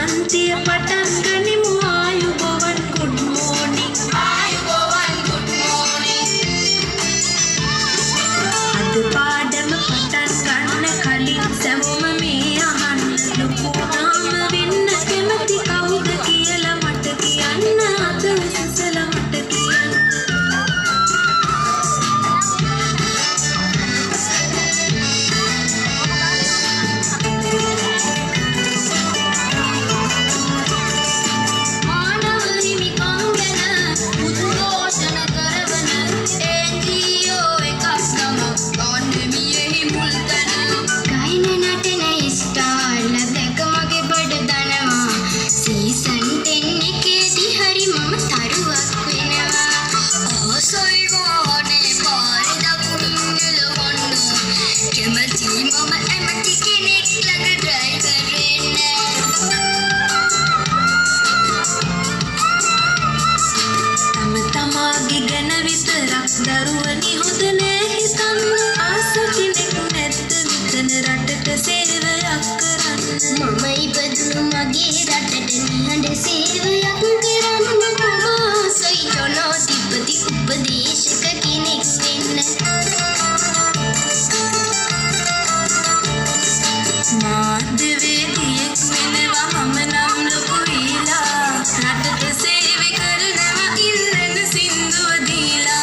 පන්තිය පටන් ගනිමු ආයුබෝවන් good morning ආයුබෝවන් good morning අද පාඩම පටන් ගන්න කලින් සැවොම මේ අහන්න ලොකු නාම වෙන්න කැමති කවුද කියලා මට කියන්න අද උසසලා මට කියන්න දරුවනි හොඳ නෑ හිතන්න ආස කෙනෙක් නැද්ද මෙතන රටට සේවයක් කරන්න මම ඉපදුණු මගේ රටට නිහඬ සේවයක් කරන්න මම ආසයි ජනාධිපති උපදේශක කෙනෙක් වෙන්න මාධ්‍යවේදියෙක් වෙනවා මම නම් ලොකු වීලා රටට සේවය කරනවා ඉල්ලන සින්දුව දීලා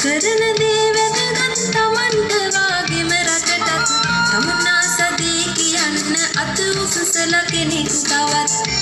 කරන දේ වැදගත් තමන්ට වාගෙම රටටත් තමන් ආසදී කියන්න අත උසසලා කෙනෙක් තවත්